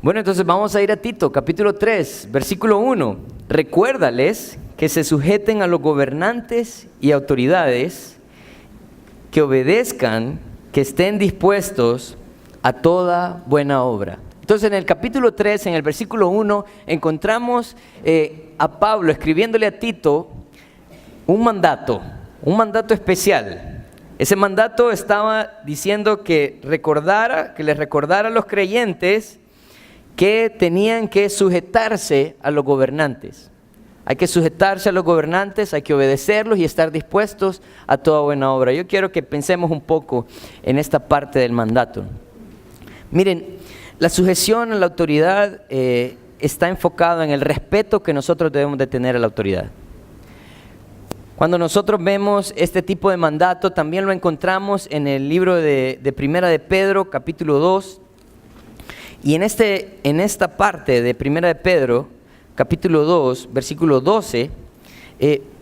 Bueno, entonces vamos a ir a Tito, capítulo 3, versículo 1. Recuérdales que se sujeten a los gobernantes y autoridades, que obedezcan, que estén dispuestos a toda buena obra. Entonces en el capítulo 3, en el versículo 1, encontramos a Pablo escribiéndole a Tito un mandato especial. Ese mandato estaba diciendo que les recordara a los creyentes que tenían que sujetarse a los gobernantes. Hay que sujetarse a los gobernantes, hay que obedecerlos y estar dispuestos a toda buena obra. Yo quiero que pensemos un poco en esta parte del mandato. Miren, la sujeción a la autoridad está enfocada en el respeto que nosotros debemos de tener a la autoridad. Cuando nosotros vemos este tipo de mandato, también lo encontramos en el libro de Primera de Pedro, capítulo 2. Y en esta parte de Primera de Pedro, capítulo 2, versículo 12,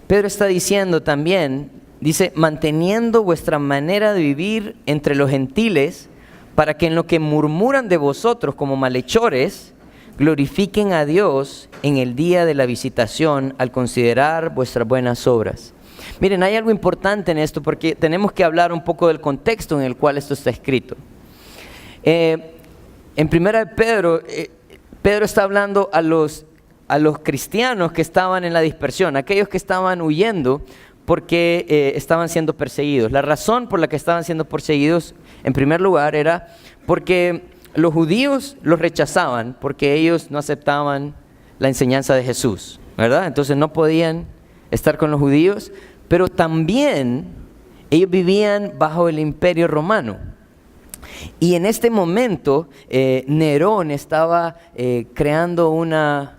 Pedro está diciendo también, dice, manteniendo vuestra manera de vivir entre los gentiles, para que en lo que murmuran de vosotros como malhechores, glorifiquen a Dios en el día de la visitación al considerar vuestras buenas obras. Miren, hay algo importante en esto porque tenemos que hablar un poco del contexto en el cual esto está escrito. En Primera de Pedro, Pedro está hablando a los cristianos que estaban en la dispersión, aquellos que estaban huyendo porque estaban siendo perseguidos. La razón por la que estaban siendo perseguidos, en primer lugar, era porque los judíos los rechazaban, porque ellos no aceptaban la enseñanza de Jesús, ¿verdad? Entonces no podían estar con los judíos, pero también ellos vivían bajo el imperio romano. Y en este momento Nerón estaba creando una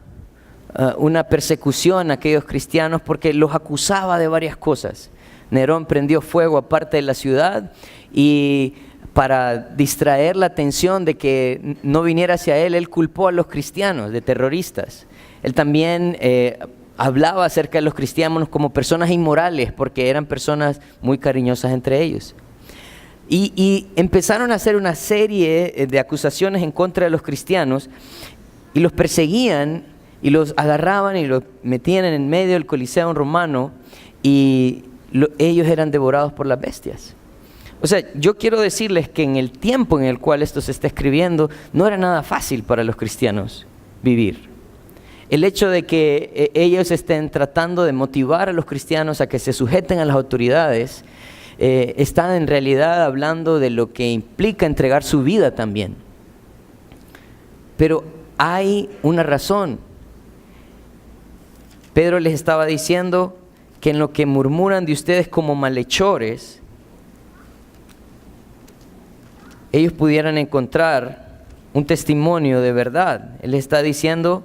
persecución a aquellos cristianos porque los acusaba de varias cosas. Nerón prendió fuego a parte de la ciudad y para distraer la atención de que no viniera hacia él culpó a los cristianos de terroristas. Él también hablaba acerca de los cristianos como personas inmorales porque eran personas muy cariñosas entre ellos. Y empezaron a hacer una serie de acusaciones en contra de los cristianos y los perseguían y los agarraban y los metían en medio del Coliseo romano y ellos eran devorados por las bestias. O sea, yo quiero decirles que en el tiempo en el cual esto se está escribiendo no era nada fácil para los cristianos vivir. El hecho de que ellos estén tratando de motivar a los cristianos a que se sujeten a las autoridades están en realidad hablando de lo que implica entregar su vida también. Pero hay una razón. Pedro les estaba diciendo que en lo que murmuran de ustedes como malhechores, ellos pudieran encontrar un testimonio de verdad. Él les está diciendo,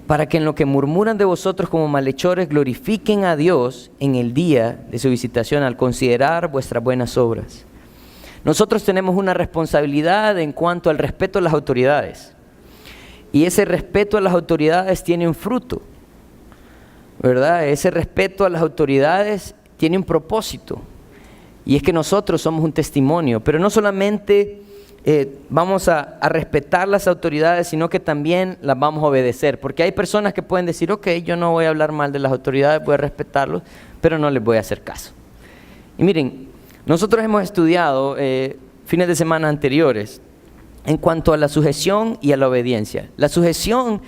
para que en lo que murmuran de vosotros como malhechores glorifiquen a Dios en el día de su visitación al considerar vuestras buenas obras. Nosotros tenemos una responsabilidad en cuanto al respeto a las autoridades. Y ese respeto a las autoridades tiene un fruto, ¿verdad? Ese respeto a las autoridades tiene un propósito. Y es que nosotros somos un testimonio, pero no solamente vamos a respetar las autoridades, sino que también las vamos a obedecer. Porque hay personas que pueden decir, ok, yo no voy a hablar mal de las autoridades, voy a respetarlos, pero no les voy a hacer caso. Y miren, nosotros hemos estudiado fines de semana anteriores en cuanto a la sujeción y a la obediencia. La sujeción,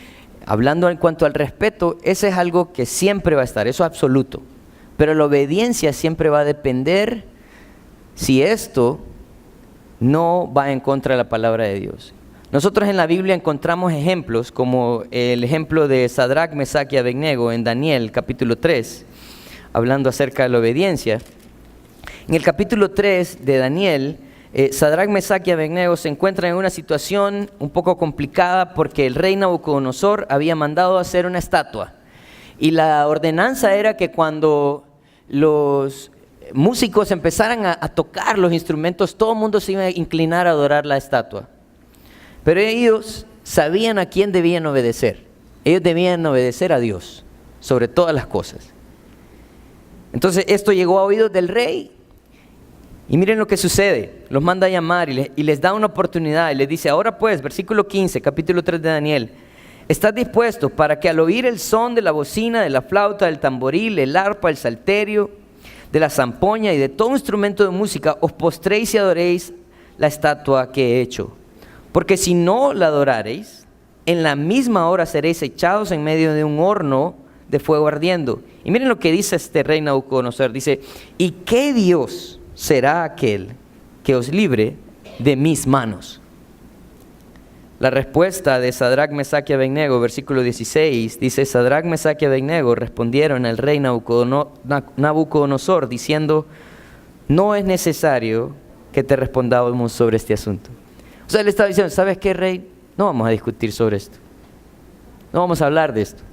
hablando en cuanto al respeto, ese es algo que siempre va a estar, eso es absoluto. Pero la obediencia siempre va a depender si esto no va en contra de la palabra de Dios. Nosotros en la Biblia encontramos ejemplos como el ejemplo de Sadrac, Mesac y Abednego en Daniel capítulo 3, hablando acerca de la obediencia. En el capítulo 3 de Daniel, Sadrac, Mesac y Abednego se encuentran en una situación un poco complicada porque el rey Nabucodonosor había mandado hacer una estatua. Y la ordenanza era que cuando los músicos empezaran a tocar los instrumentos, todo el mundo se iba a inclinar a adorar la estatua. Pero ellos sabían a quién debían obedecer. Ellos debían obedecer a Dios sobre todas las cosas. Entonces esto llegó a oídos del rey Y miren lo que sucede, los manda a llamar y les da una oportunidad y les dice, ahora pues, versículo 15, capítulo 3 de Daniel, ¿estás dispuesto para que al oír el son de la bocina, de la flauta, del tamboril, el arpa, el salterio, de la zampoña y de todo instrumento de música, os postréis y adoréis la estatua que he hecho? Porque si no la adorareis, en la misma hora seréis echados en medio de un horno de fuego ardiendo. Y miren lo que dice este rey Nabucodonosor, dice, ¿y qué Dios será aquel que os libre de mis manos? La respuesta de Sadrac, Mesac y Abednego, versículo 16, dice, Sadrac, Mesac y Abednego respondieron al rey Nabucodonosor diciendo, no es necesario que te respondamos sobre este asunto. O sea, él estaba diciendo, ¿sabes qué, rey? No vamos a discutir sobre esto. No vamos a hablar de esto.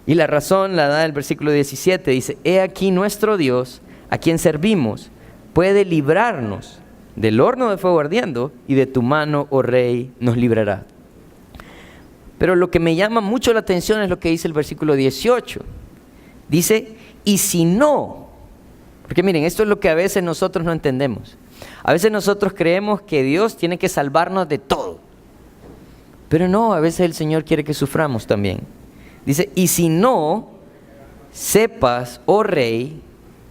Y la razón la da el versículo 17, dice, he aquí nuestro Dios, a quien servimos, puede librarnos del horno de fuego ardiendo, y de tu mano, oh rey, nos librará. Pero lo que me llama mucho la atención es lo que dice el versículo 18. Dice, y si no, porque miren, esto es lo que a veces nosotros no entendemos. A veces nosotros creemos que Dios tiene que salvarnos de todo. Pero no, a veces el Señor quiere que suframos también. Dice, y si no, sepas, oh rey,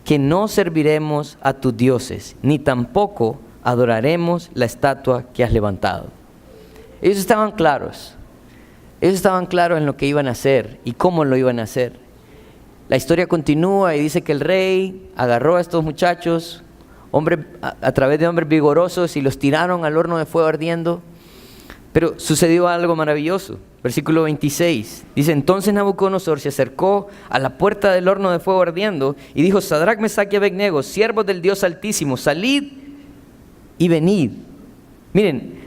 que no serviremos a tus dioses, ni tampoco adoraremos la estatua que has levantado. Ellos estaban claros. Ellos estaban claros en lo que iban a hacer y cómo lo iban a hacer. La historia continúa y dice que el rey agarró a estos muchachos, a través de hombres vigorosos, y los tiraron al horno de fuego ardiendo. Pero sucedió algo maravilloso. Versículo 26, dice, entonces Nabucodonosor se acercó a la puerta del horno de fuego ardiendo y dijo, Sadrac, Mesac y Abednego, siervos del Dios Altísimo, salid y venid. Miren,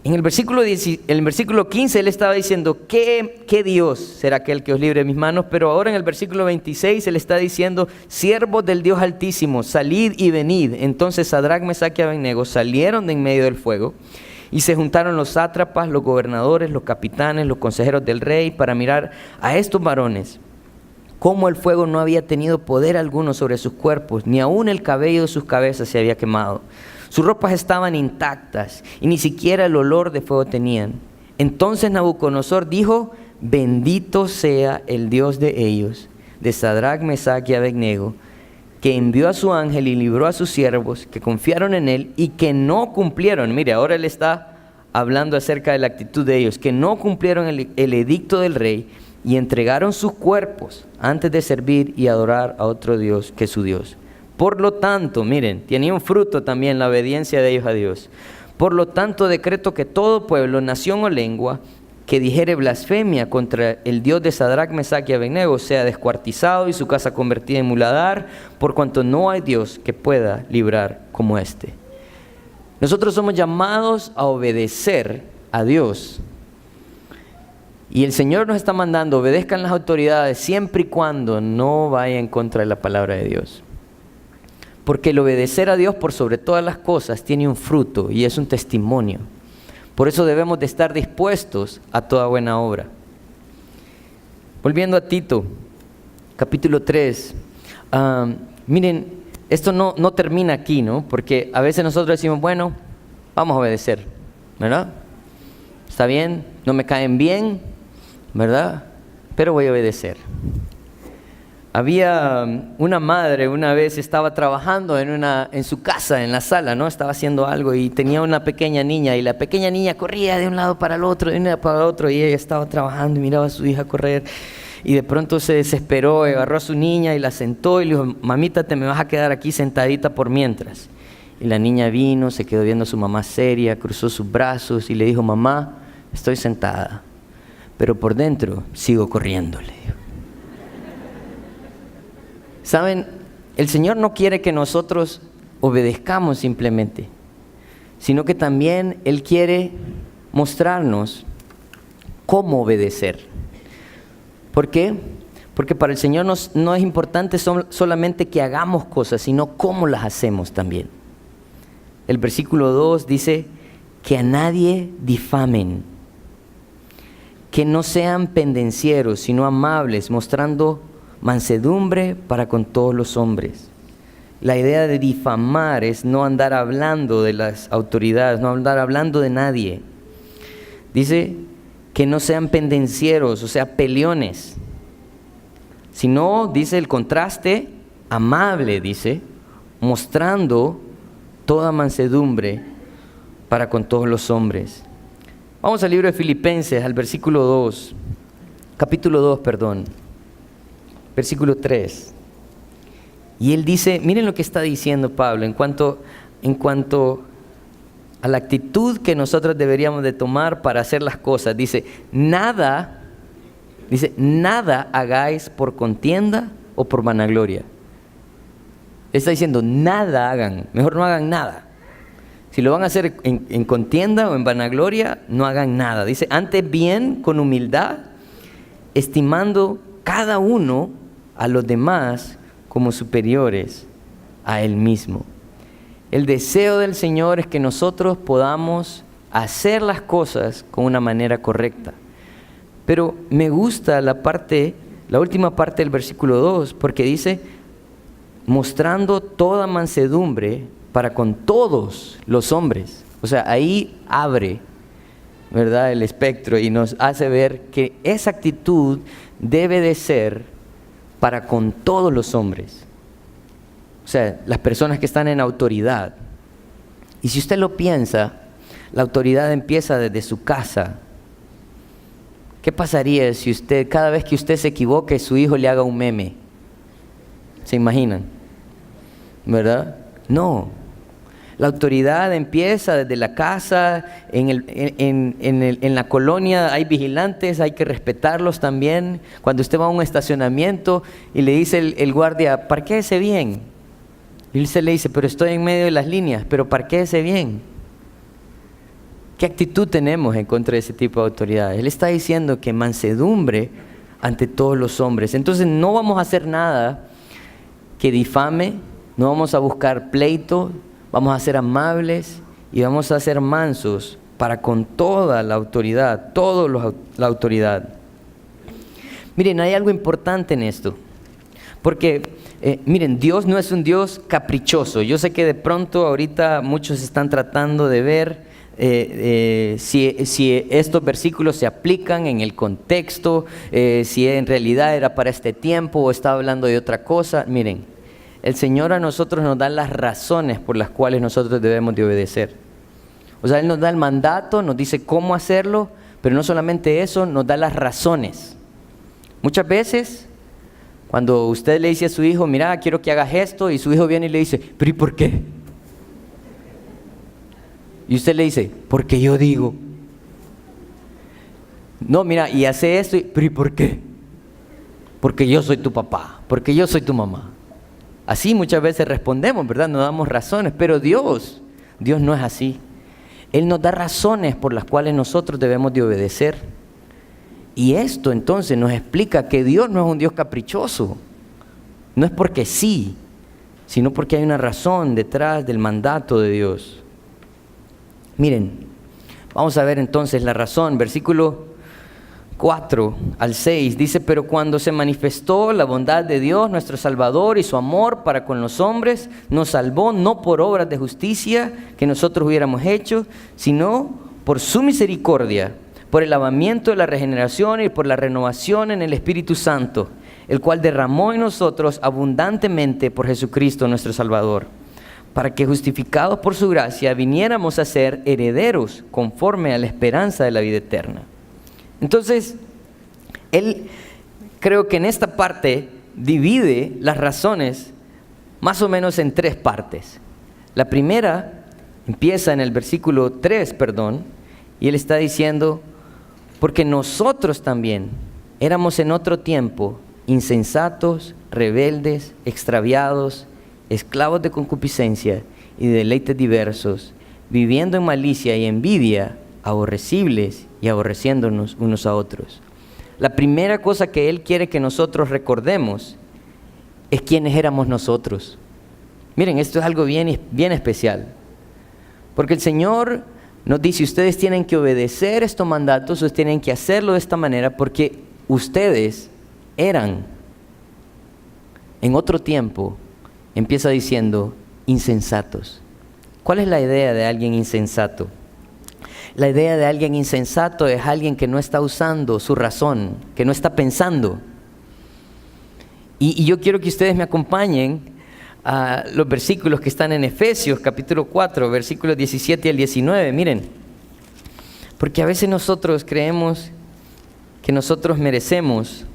en el versículo 15 él estaba diciendo, ¿qué Dios será aquel que os libre de mis manos? Pero ahora en el versículo 26 él está diciendo, siervos del Dios Altísimo, salid y venid. Entonces Sadrac, Mesac y Abednego salieron de en medio del fuego. Y se juntaron los sátrapas, los gobernadores, los capitanes, los consejeros del rey para mirar a estos varones, cómo el fuego no había tenido poder alguno sobre sus cuerpos, ni aun el cabello de sus cabezas se había quemado. Sus ropas estaban intactas y ni siquiera el olor de fuego tenían. Entonces Nabucodonosor dijo, bendito sea el Dios de ellos, de Sadrac, Mesac y Abednego, que envió a su ángel y libró a sus siervos que confiaron en él y que no cumplieron. Mire, ahora él está hablando acerca de la actitud de ellos, que no cumplieron el edicto del rey y entregaron sus cuerpos antes de servir y adorar a otro Dios que su Dios. Por lo tanto, miren, tenía un fruto también la obediencia de ellos a Dios. Por lo tanto, decreto que todo pueblo, nación o lengua que dijere blasfemia contra el Dios de Sadrac, Mesac y Abednego sea descuartizado y su casa convertida en muladar, por cuanto no hay Dios que pueda librar como este. Nosotros somos llamados a obedecer a Dios. Y el Señor nos está mandando, obedezcan las autoridades siempre y cuando no vaya en contra de la palabra de Dios. Porque el obedecer a Dios por sobre todas las cosas tiene un fruto y es un testimonio. Por eso debemos de estar dispuestos a toda buena obra. Volviendo a Tito, capítulo 3. Miren, esto no termina aquí, ¿no? Porque a veces nosotros decimos, bueno, vamos a obedecer, ¿verdad? Está bien, no me caen bien, ¿verdad? Pero voy a obedecer. Había una madre, una vez estaba trabajando en su casa, en la sala, ¿no? Estaba haciendo algo y tenía una pequeña niña y la pequeña niña corría de un lado para el otro, de un lado para el otro, y ella estaba trabajando y miraba a su hija correr y de pronto se desesperó, agarró a su niña y la sentó y le dijo, mamita, te me vas a quedar aquí sentadita por mientras. Y la niña vino, se quedó viendo a su mamá seria, cruzó sus brazos y le dijo, mamá, estoy sentada, pero por dentro sigo corriendo, le dijo. ¿Saben? El Señor no quiere que nosotros obedezcamos simplemente, sino que también Él quiere mostrarnos cómo obedecer. ¿Por qué? Porque para el Señor no es importante solamente que hagamos cosas, sino cómo las hacemos también. El versículo 2 dice, que a nadie difamen, que no sean pendencieros, sino amables, mostrando mansedumbre para con todos los hombres, La idea de difamar es no andar hablando de las autoridades, no andar hablando de nadie. Dice que no sean pendencieros, o sea, peleones. Sino, dice el contraste, amable, dice, mostrando toda mansedumbre para con todos los hombres. Vamos al libro de Filipenses, al capítulo 2, versículo 3. Y él dice, miren lo que está diciendo Pablo en cuanto a la actitud que nosotros deberíamos de tomar para hacer las cosas. Dice, nada hagáis por contienda o por vanagloria. Está diciendo, nada hagan, mejor no hagan nada. Si lo van a hacer en contienda o en vanagloria, no hagan nada. Dice, antes bien, con humildad, estimando cada uno a los demás como superiores a él mismo. El deseo del Señor es que nosotros podamos hacer las cosas con una manera correcta. Pero me gusta la última parte del versículo 2, porque dice, mostrando toda mansedumbre para con todos los hombres. O sea, ahí abre, ¿verdad?, el espectro y nos hace ver que esa actitud debe de ser para con todos los hombres. O sea, las personas que están en autoridad. Y si usted lo piensa, la autoridad empieza desde su casa. ¿Qué pasaría si cada vez que usted se equivoque, su hijo le haga un meme? ¿Se imaginan? ¿Verdad? No. La autoridad empieza desde la casa, en la colonia hay vigilantes, hay que respetarlos también. Cuando usted va a un estacionamiento y le dice el guardia, parquéese bien. Y usted le dice, pero estoy en medio de las líneas, pero parquéese bien. ¿Qué actitud tenemos en contra de ese tipo de autoridades? Él está diciendo que mansedumbre ante todos los hombres. Entonces no vamos a hacer nada que difame, no vamos a buscar pleito, vamos a ser amables y vamos a ser mansos para con toda la autoridad, la autoridad. Miren, hay algo importante en esto, porque miren, Dios no es un Dios caprichoso. Yo sé que de pronto ahorita muchos están tratando de ver si estos versículos se aplican en el contexto, si en realidad era para este tiempo o estaba hablando de otra cosa. Miren, el Señor a nosotros nos da las razones por las cuales nosotros debemos de obedecer. O sea, Él nos da el mandato, nos dice cómo hacerlo, pero no solamente eso, nos da las razones. Muchas veces, cuando usted le dice a su hijo, mira, quiero que hagas esto, y su hijo viene y le dice, pero ¿y por qué? Y usted le dice, porque yo digo. No, mira, y hace esto, pero ¿y por qué? Porque yo soy tu papá, porque yo soy tu mamá. Así muchas veces respondemos, ¿verdad? Nos damos razones, pero Dios no es así. Él nos da razones por las cuales nosotros debemos de obedecer. Y esto entonces nos explica que Dios no es un Dios caprichoso. No es porque sí, sino porque hay una razón detrás del mandato de Dios. Miren, vamos a ver entonces la razón. Versículo 4 al 6 dice, pero cuando se manifestó la bondad de Dios, nuestro Salvador, y su amor para con los hombres, nos salvó no por obras de justicia que nosotros hubiéramos hecho, sino por su misericordia, por el lavamiento de la regeneración y por la renovación en el Espíritu Santo, el cual derramó en nosotros abundantemente por Jesucristo nuestro Salvador, para que justificados por su gracia viniéramos a ser herederos conforme a la esperanza de la vida eterna. Entonces, él creo que en esta parte divide las razones más o menos en tres partes. La primera empieza en el versículo 3, y él está diciendo, porque nosotros también éramos en otro tiempo insensatos, rebeldes, extraviados, esclavos de concupiscencia y de deleites diversos, viviendo en malicia y envidia, aborrecibles y aborreciéndonos unos a otros. La primera cosa que Él quiere que nosotros recordemos es quiénes éramos nosotros. Miren, esto es algo bien especial, porque el Señor nos dice, ustedes tienen que obedecer estos mandatos, ustedes tienen que hacerlo de esta manera, porque ustedes eran en otro tiempo empieza diciendo, insensatos. ¿Cuál es la idea de alguien insensato? La idea de alguien insensato es alguien que no está usando su razón, que no está pensando. Y yo quiero que ustedes me acompañen a los versículos que están en Efesios capítulo 4, versículos 17 al 19. Miren, porque a veces nosotros creemos que nosotros merecemos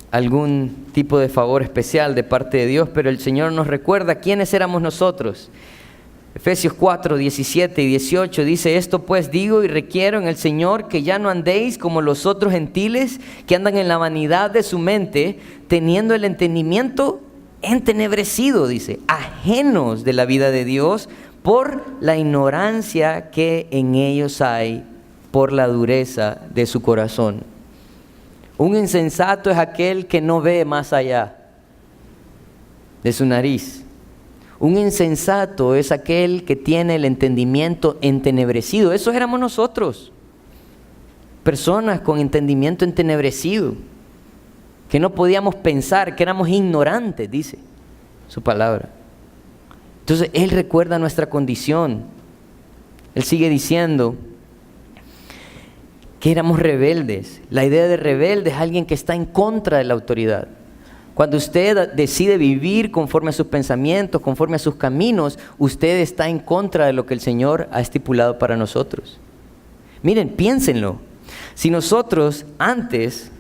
algún tipo de favor especial de parte de Dios, pero el Señor nos recuerda quiénes éramos nosotros. Efesios 4, 17 y 18 dice, esto pues digo y requiero en el Señor que ya no andéis como los otros gentiles que andan en la vanidad de su mente, teniendo el entendimiento entenebrecido, dice, ajenos de la vida de Dios por la ignorancia que en ellos hay, por la dureza de su corazón. Un insensato es aquel que no ve más allá de su nariz. Un insensato es aquel que tiene el entendimiento entenebrecido. Esos éramos nosotros. Personas con entendimiento entenebrecido. Que no podíamos pensar, que éramos ignorantes, dice su palabra. Entonces, Él recuerda nuestra condición. Él sigue diciendo que éramos rebeldes. La idea de rebelde es alguien que está en contra de la autoridad. Cuando usted decide vivir conforme a sus pensamientos, conforme a sus caminos, usted está en contra de lo que el Señor ha estipulado para nosotros. Miren, piénsenlo. Si nosotros antes,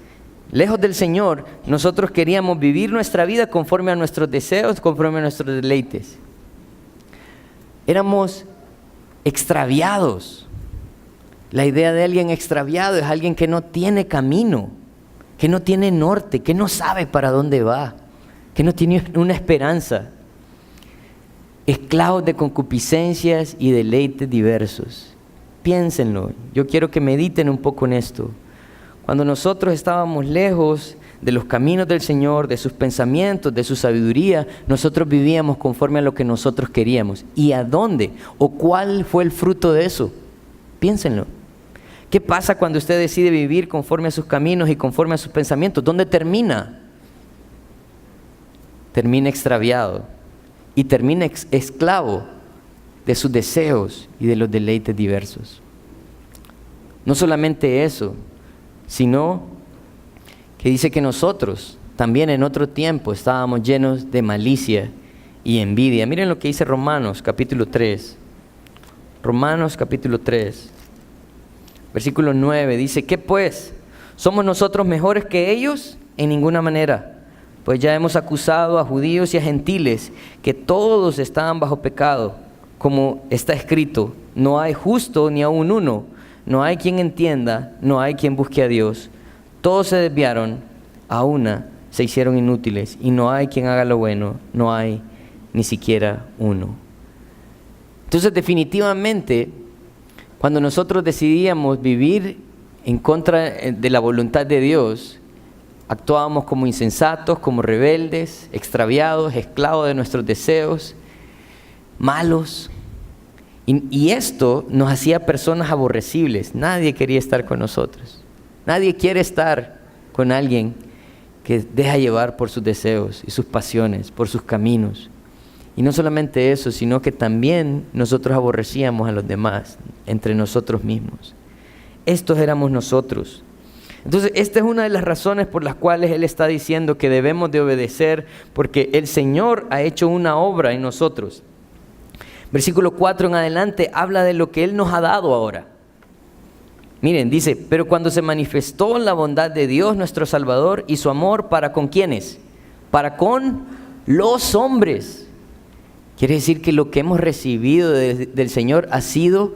lejos del Señor, nosotros queríamos vivir nuestra vida conforme a nuestros deseos, conforme a nuestros deleites. Éramos extraviados. La idea de alguien extraviado es alguien que no tiene camino, que no tiene norte, que no sabe para dónde va, que no tiene una esperanza. Esclavos de concupiscencias y deleites diversos. Piénsenlo, yo quiero que mediten un poco en esto. Cuando nosotros estábamos lejos de los caminos del Señor, de sus pensamientos, de su sabiduría, nosotros vivíamos conforme a lo que nosotros queríamos. ¿Y a dónde? ¿O cuál fue el fruto de eso? Piénsenlo. ¿Qué pasa cuando usted decide vivir conforme a sus caminos y conforme a sus pensamientos? ¿Dónde termina? Termina extraviado y termina esclavo de sus deseos y de los deleites diversos. No solamente eso, sino que dice que nosotros también en otro tiempo estábamos llenos de malicia y envidia. Miren lo que dice Romanos capítulo 3. Romanos capítulo 3. Versículo 9 dice, ¿qué pues? ¿Somos nosotros mejores que ellos? En ninguna manera. Pues ya hemos acusado a judíos y a gentiles que todos estaban bajo pecado, como está escrito, no hay justo ni aun uno, no hay quien entienda, no hay quien busque a Dios. Todos se desviaron, a una se hicieron inútiles, y no hay quien haga lo bueno, no hay ni siquiera uno. Entonces definitivamente, cuando nosotros decidíamos vivir en contra de la voluntad de Dios, actuábamos como insensatos, como rebeldes, extraviados, esclavos de nuestros deseos, malos. Y esto nos hacía personas aborrecibles. Nadie quería estar con nosotros. Nadie quiere estar con alguien que deja llevar por sus deseos y sus pasiones, por sus caminos. Y no solamente eso, sino que también nosotros aborrecíamos a los demás, entre nosotros mismos. Estos éramos nosotros. Entonces, esta es una de las razones por las cuales Él está diciendo que debemos de obedecer, porque el Señor ha hecho una obra en nosotros. Versículo 4 en adelante habla de lo que Él nos ha dado ahora. Miren, dice, pero cuando se manifestó la bondad de Dios nuestro Salvador y su amor para con ¿quiénes? Para con los hombres. Quiere decir que lo que hemos recibido del Señor ha sido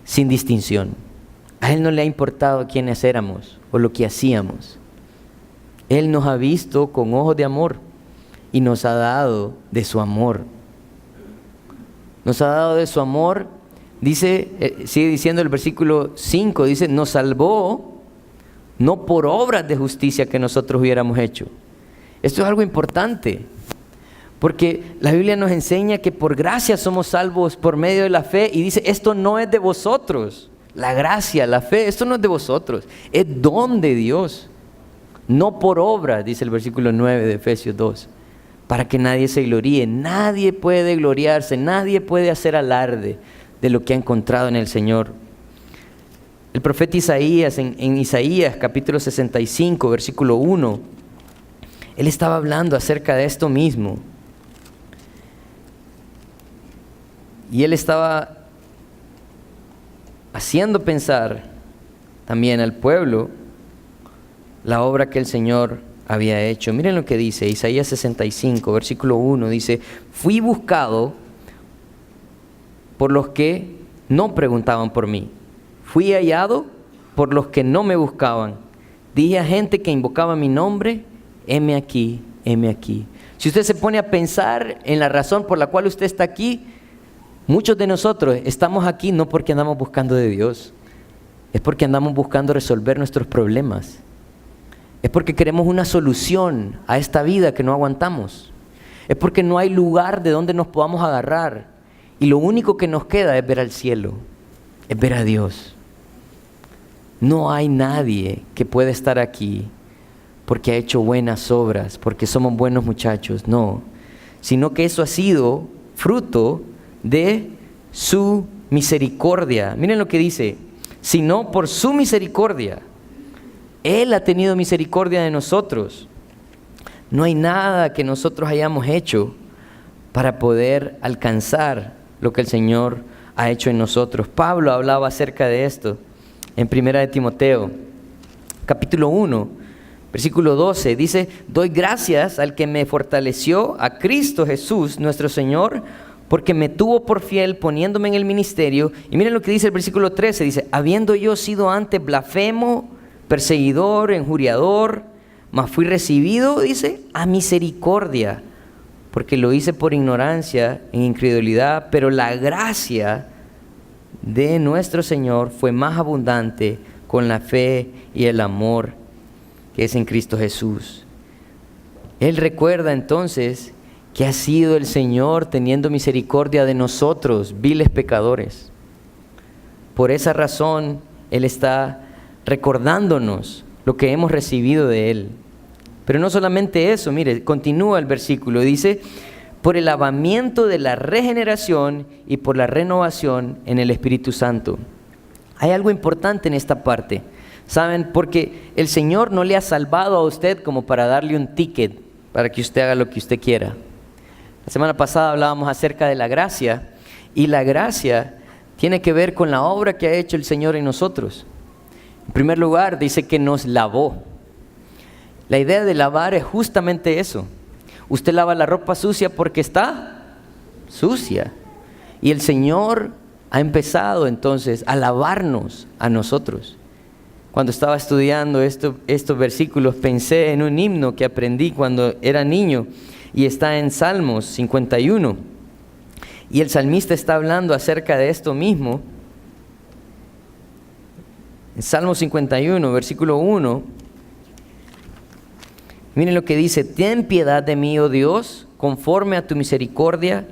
sin distinción. A Él no le ha importado quiénes éramos o lo que hacíamos. Él nos ha visto con ojos de amor y nos ha dado de su amor. Nos ha dado de su amor, dice, sigue diciendo el versículo 5, dice, nos salvó no por obras de justicia que nosotros hubiéramos hecho. Esto es algo importante. Porque la Biblia nos enseña que por gracia somos salvos por medio de la fe, y dice, esto no es de vosotros. La gracia, la fe, esto no es de vosotros, es don de Dios. No por obra, dice el versículo 9 de Efesios 2. para que nadie se gloríe. Nadie puede gloriarse, nadie puede hacer alarde de lo que ha encontrado en el Señor. El profeta Isaías, en Isaías capítulo 65, versículo 1, él estaba hablando acerca de esto mismo. Y él estaba haciendo pensar también al pueblo la obra que el Señor había hecho. Miren lo que dice Isaías 65, versículo 1, dice: fui buscado por los que no preguntaban por mí. Fui hallado por los que no me buscaban. Dije a gente que invocaba mi nombre: heme aquí, heme aquí. Si usted se pone a pensar en la razón por la cual usted está aquí, muchos de nosotros estamos aquí no porque andamos buscando de Dios, es porque andamos buscando resolver nuestros problemas. Es porque queremos una solución a esta vida que no aguantamos. Es porque no hay lugar de donde nos podamos agarrar. Y lo único que nos queda es ver al cielo, es ver a Dios. No hay nadie que pueda estar aquí porque ha hecho buenas obras, porque somos buenos muchachos, no. Sino que eso ha sido fruto de su misericordia. Miren lo que dice: sino por su misericordia. Él ha tenido misericordia de nosotros. No hay nada que nosotros hayamos hecho para poder alcanzar lo que el Señor ha hecho en nosotros. Pablo hablaba acerca de esto en 1 de Timoteo, capítulo 1, versículo 12. Dice: doy gracias al que me fortaleció, a Cristo Jesús nuestro Señor, porque me tuvo por fiel poniéndome en el ministerio. Y miren lo que dice el versículo 13. Dice: habiendo yo sido antes blasfemo, perseguidor, injuriador, mas fui recibido, dice, a misericordia, porque lo hice por ignorancia, en incredulidad, pero la gracia de nuestro Señor fue más abundante con la fe y el amor que es en Cristo Jesús. Él recuerda entonces que ha sido el Señor teniendo misericordia de nosotros, viles pecadores. Por esa razón, Él está recordándonos lo que hemos recibido de Él. Pero no solamente eso, mire, continúa el versículo, dice: por el lavamiento de la regeneración y por la renovación en el Espíritu Santo. Hay algo importante en esta parte, ¿saben? Porque el Señor no le ha salvado a usted como para darle un ticket para que usted haga lo que usted quiera. La semana pasada hablábamos acerca de la gracia, y la gracia tiene que ver con la obra que ha hecho el Señor en nosotros. En primer lugar, dice que nos lavó. La idea de lavar es justamente eso. Usted lava la ropa sucia porque está sucia. Y el Señor ha empezado entonces a lavarnos a nosotros. Cuando estaba estudiando estos versículos, pensé en un himno que aprendí cuando era niño, y está en Salmos 51. Y el salmista está hablando acerca de esto mismo. En Salmo 51, versículo 1, miren lo que dice: ten piedad de mí, oh Dios, conforme a tu misericordia,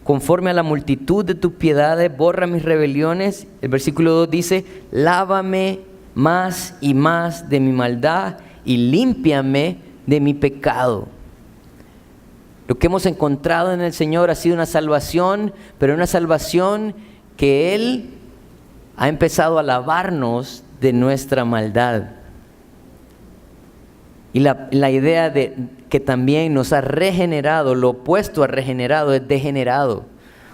conforme a la multitud de tus piedades, borra mis rebeliones. El versículo 2 dice: lávame más y más de mi maldad y límpiame de mi pecado. Lo que hemos encontrado en el Señor ha sido una salvación, pero una salvación que Él ha empezado a lavarnos de nuestra maldad. Y la idea de que también nos ha regenerado, lo opuesto a regenerado es degenerado.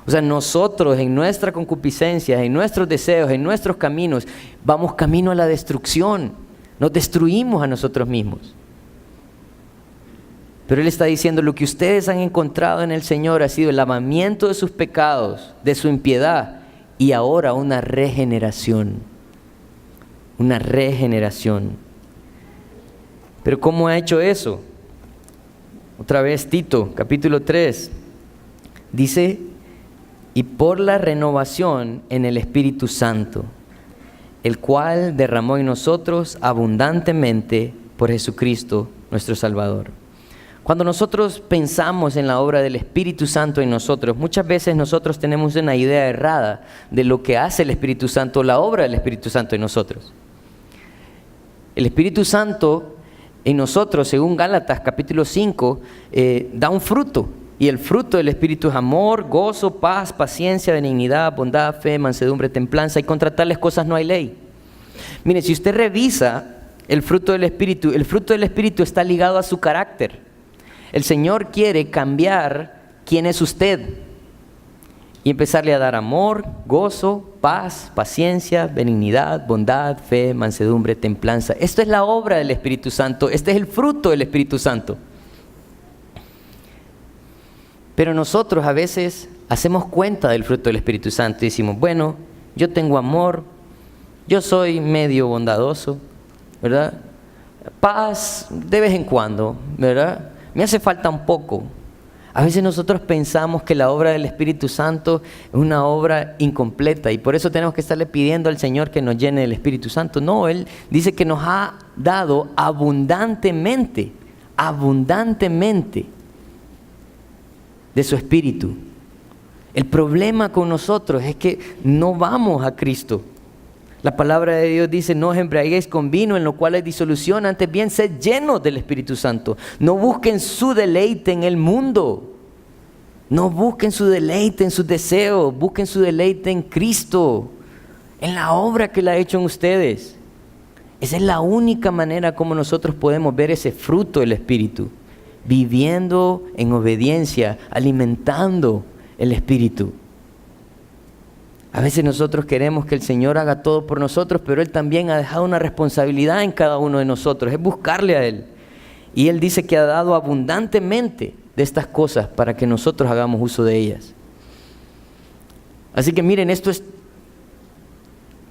O sea, nosotros en nuestra concupiscencia, en nuestros deseos, en nuestros caminos, vamos camino a la destrucción. Nos destruimos a nosotros mismos. Pero Él está diciendo: lo que ustedes han encontrado en el Señor ha sido el lavamiento de sus pecados, de su impiedad, y ahora una regeneración. Una regeneración. Pero ¿cómo ha hecho eso? Otra vez Tito, capítulo 3, dice: y por la renovación en el Espíritu Santo, el cual derramó en nosotros abundantemente por Jesucristo nuestro Salvador. Cuando nosotros pensamos en la obra del Espíritu Santo en nosotros, muchas veces nosotros tenemos una idea errada de lo que hace el Espíritu Santo, la obra del Espíritu Santo en nosotros. El Espíritu Santo en nosotros, según Gálatas capítulo 5, da un fruto. Y el fruto del Espíritu es amor, gozo, paz, paciencia, benignidad, bondad, fe, mansedumbre, templanza. Y contra tales cosas no hay ley. Mire, si usted revisa el fruto del Espíritu está ligado a su carácter. El Señor quiere cambiar quién es usted y empezarle a dar amor, gozo, paz, paciencia, benignidad, bondad, fe, mansedumbre, templanza. Esto es la obra del Espíritu Santo, este es el fruto del Espíritu Santo. Pero nosotros a veces hacemos cuenta del fruto del Espíritu Santo y decimos, bueno, yo tengo amor, yo soy medio bondadoso, ¿verdad? Paz de vez en cuando, ¿verdad? Me hace falta un poco. A veces nosotros pensamos que la obra del Espíritu Santo es una obra incompleta y por eso tenemos que estarle pidiendo al Señor que nos llene del Espíritu Santo. No, Él dice que nos ha dado abundantemente de su Espíritu. El problema con nosotros es que no vamos a Cristo. La palabra de Dios dice, no os embriaguéis con vino en lo cual hay disolución, antes bien sed llenos del Espíritu Santo. No busquen su deleite en el mundo. No busquen su deleite en sus deseos. Busquen su deleite en Cristo, en la obra que Él ha hecho en ustedes. Esa es la única manera como nosotros podemos ver ese fruto del Espíritu. Viviendo en obediencia, alimentando el Espíritu. A veces nosotros queremos que el Señor haga todo por nosotros, pero Él también ha dejado una responsabilidad en cada uno de nosotros, es buscarle a Él. Y Él dice que ha dado abundantemente de estas cosas para que nosotros hagamos uso de ellas. Así que miren, esto es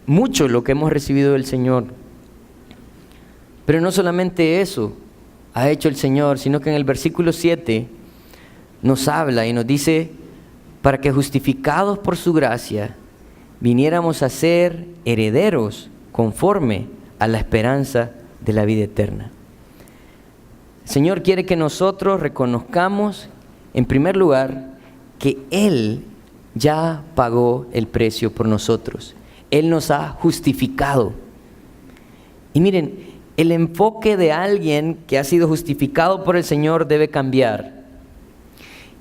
mucho lo que hemos recibido del Señor. Pero no solamente eso ha hecho el Señor, sino que en el versículo 7 nos habla y nos dice, para que justificados por su gracia, viniéramos a ser herederos conforme a la esperanza de la vida eterna. El Señor quiere que nosotros reconozcamos, en primer lugar, que Él ya pagó el precio por nosotros. Él nos ha justificado. Y miren, el enfoque de alguien que ha sido justificado por el Señor debe cambiar.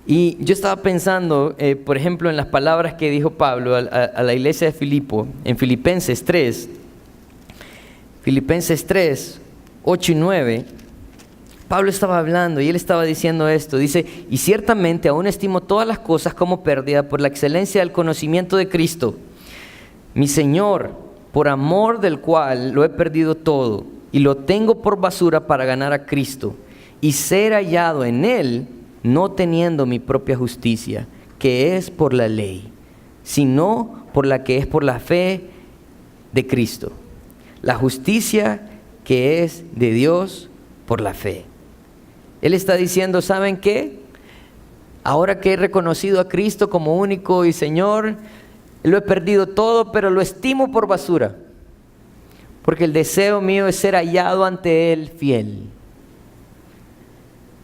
Y yo estaba pensando, por ejemplo, en las palabras que dijo Pablo a la iglesia de Filipo, en Filipenses 3, 8 y 9, Pablo estaba hablando y él estaba diciendo esto, dice, y ciertamente aún estimo todas las cosas como pérdida por la excelencia del conocimiento de Cristo, mi Señor, por amor del cual lo he perdido todo, y lo tengo por basura para ganar a Cristo, y ser hallado en Él, no teniendo mi propia justicia, que es por la ley, sino por la que es por la fe de Cristo. La justicia que es de Dios por la fe. Él está diciendo, ¿saben qué? Ahora que he reconocido a Cristo como único y Señor, lo he perdido todo, pero lo estimo por basura. Porque el deseo mío es ser hallado ante Él fiel.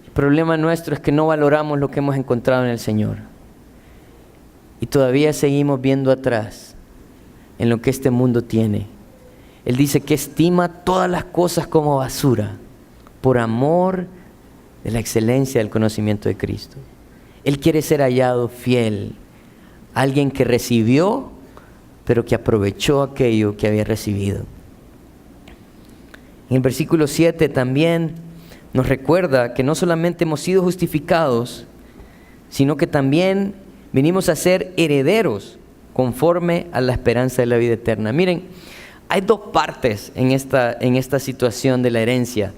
El problema nuestro es que no valoramos lo que hemos encontrado en el Señor. Y todavía seguimos viendo atrás en lo que este mundo tiene. Él dice que estima todas las cosas como basura por amor de la excelencia del conocimiento de Cristo. Él quiere ser hallado fiel, alguien que recibió, pero que aprovechó aquello que había recibido. En el versículo 7 también nos recuerda que no solamente hemos sido justificados, sino que también venimos a ser herederos conforme a la esperanza de la vida eterna. Miren, hay dos partes en esta situación de la herencia,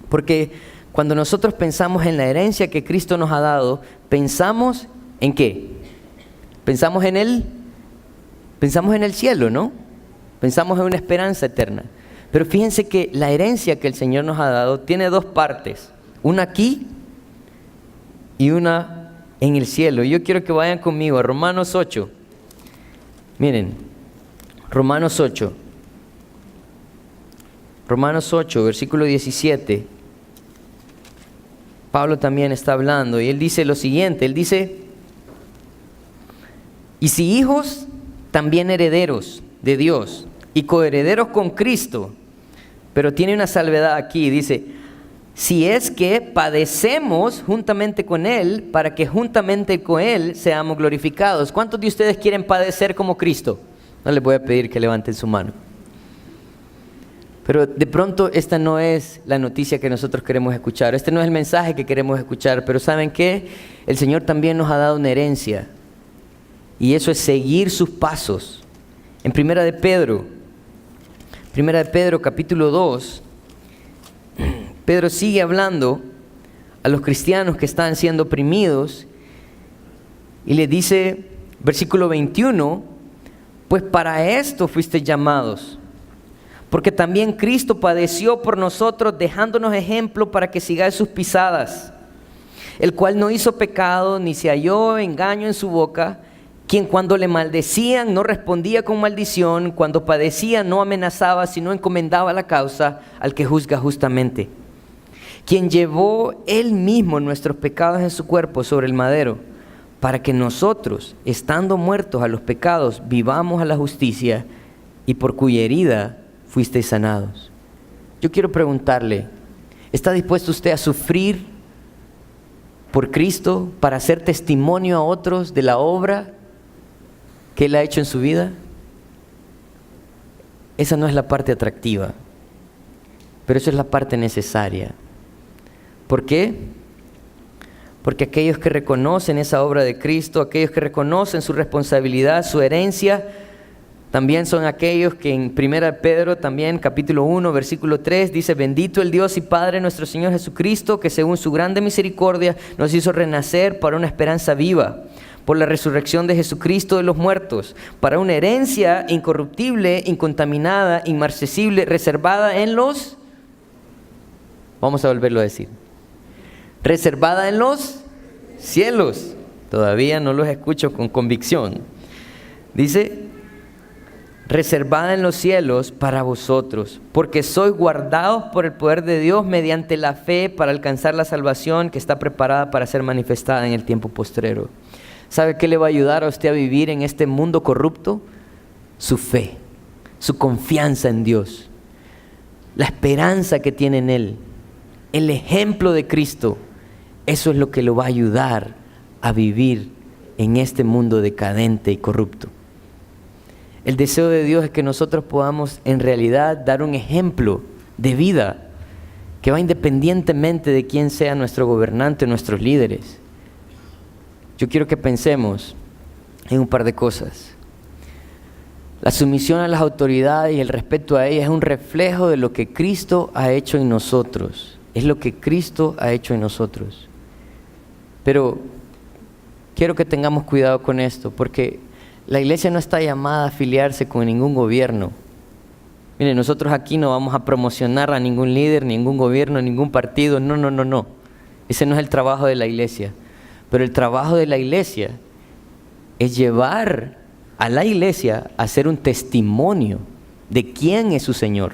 porque cuando nosotros pensamos en la herencia que Cristo nos ha dado, ¿pensamos en qué? Pensamos en el cielo, ¿no? Pensamos en una esperanza eterna. Pero fíjense que la herencia que el Señor nos ha dado tiene dos partes, una aquí y una en el cielo. Yo quiero que vayan conmigo a Romanos 8. Miren, Romanos 8, versículo 17. Pablo también está hablando y él dice lo siguiente, él dice, y si hijos, también herederos de Dios y coherederos con Cristo. Pero tiene una salvedad aquí, dice, si es que padecemos juntamente con Él, para que juntamente con Él seamos glorificados. ¿Cuántos de ustedes quieren padecer como Cristo? No les voy a pedir que levanten su mano. Pero de pronto esta no es la noticia que nosotros queremos escuchar. Este no es el mensaje que queremos escuchar. Pero ¿saben qué? El Señor también nos ha dado una herencia. Y eso es seguir sus pasos. En Primera de Pedro capítulo 2, Pedro sigue hablando a los cristianos que están siendo oprimidos y le dice, versículo 21, pues para esto fuisteis llamados, porque también Cristo padeció por nosotros, dejándonos ejemplo para que sigáis sus pisadas, el cual no hizo pecado, ni se halló engaño en su boca, quien cuando le maldecían no respondía con maldición, cuando padecía no amenazaba, sino encomendaba la causa al que juzga justamente, quien llevó él mismo nuestros pecados en su cuerpo sobre el madero, para que nosotros, estando muertos a los pecados, vivamos a la justicia, y por cuya herida fuisteis sanados. Yo quiero preguntarle, ¿está dispuesto usted a sufrir por Cristo para hacer testimonio a otros de la obra que Él ha hecho en su vida? Esa no es la parte atractiva, pero esa es la parte necesaria. ¿Por qué? Porque aquellos que reconocen esa obra de Cristo, aquellos que reconocen su responsabilidad, su herencia, también son aquellos que en 1 Pedro, también capítulo 1, versículo 3, dice: bendito el Dios y Padre nuestro Señor Jesucristo, que según su grande misericordia nos hizo renacer para una esperanza viva, por la resurrección de Jesucristo de los muertos, para una herencia incorruptible, incontaminada, inmarcesible, reservada en los... Vamos a volverlo a decir. Reservada en los cielos. Todavía no los escucho con convicción. Dice, reservada en los cielos para vosotros, porque sois guardados por el poder de Dios mediante la fe para alcanzar la salvación que está preparada para ser manifestada en el tiempo postrero. ¿Sabe qué le va a ayudar a usted a vivir en este mundo corrupto? Su fe, su confianza en Dios, la esperanza que tiene en Él, el ejemplo de Cristo. Eso es lo que lo va a ayudar a vivir en este mundo decadente y corrupto. El deseo de Dios es que nosotros podamos en realidad dar un ejemplo de vida que va independientemente de quién sea nuestro gobernante o nuestros líderes. Yo quiero que pensemos en un par de cosas. La sumisión a las autoridades y el respeto a ellas es un reflejo de lo que Cristo ha hecho en nosotros. Es lo que Cristo ha hecho en nosotros. Pero quiero que tengamos cuidado con esto, porque la iglesia no está llamada a afiliarse con ningún gobierno. Miren, nosotros aquí no vamos a promocionar a ningún líder, ningún gobierno, ningún partido. No. Ese no es el trabajo de la iglesia. Pero el trabajo de la iglesia es llevar a la iglesia a ser un testimonio de quién es su Señor.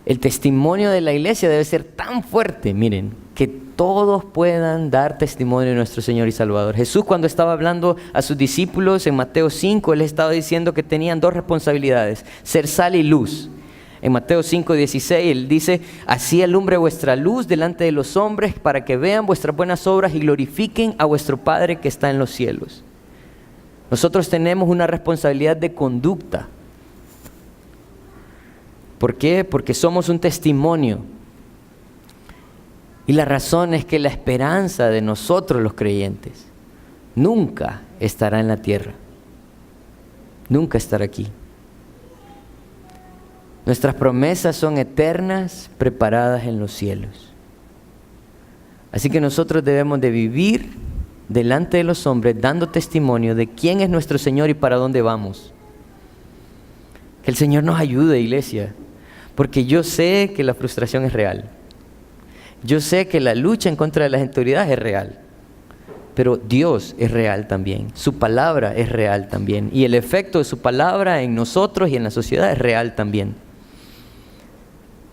El testimonio de la iglesia debe ser tan fuerte, miren, que todos puedan dar testimonio de nuestro Señor y Salvador. Jesús, cuando estaba hablando a sus discípulos en Mateo 5, Él estaba diciendo que tenían dos responsabilidades: ser sal y luz. En Mateo 5:16 Él dice: así alumbre vuestra luz delante de los hombres, para que vean vuestras buenas obras y glorifiquen a vuestro Padre que está en los cielos. Nosotros tenemos una responsabilidad de conducta. ¿Por qué? Porque somos un testimonio. Y la razón es que la esperanza de nosotros los creyentes nunca estará en la tierra. Nunca estará aquí. Nuestras promesas son eternas, preparadas en los cielos. Así que nosotros debemos de vivir delante de los hombres dando testimonio de quién es nuestro Señor y para dónde vamos. Que el Señor nos ayude, iglesia, porque yo sé que la frustración es real. Yo sé que la lucha en contra de las autoridades es real, pero Dios es real también, su palabra es real también, y el efecto de su palabra en nosotros y en la sociedad es real también.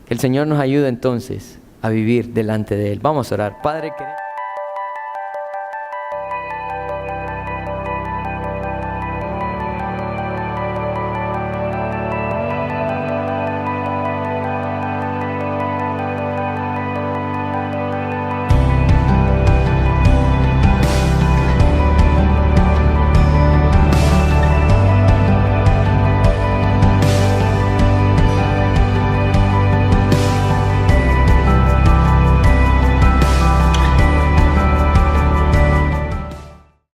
Que el Señor nos ayude entonces a vivir delante de Él. Vamos a orar. Padre, queremos...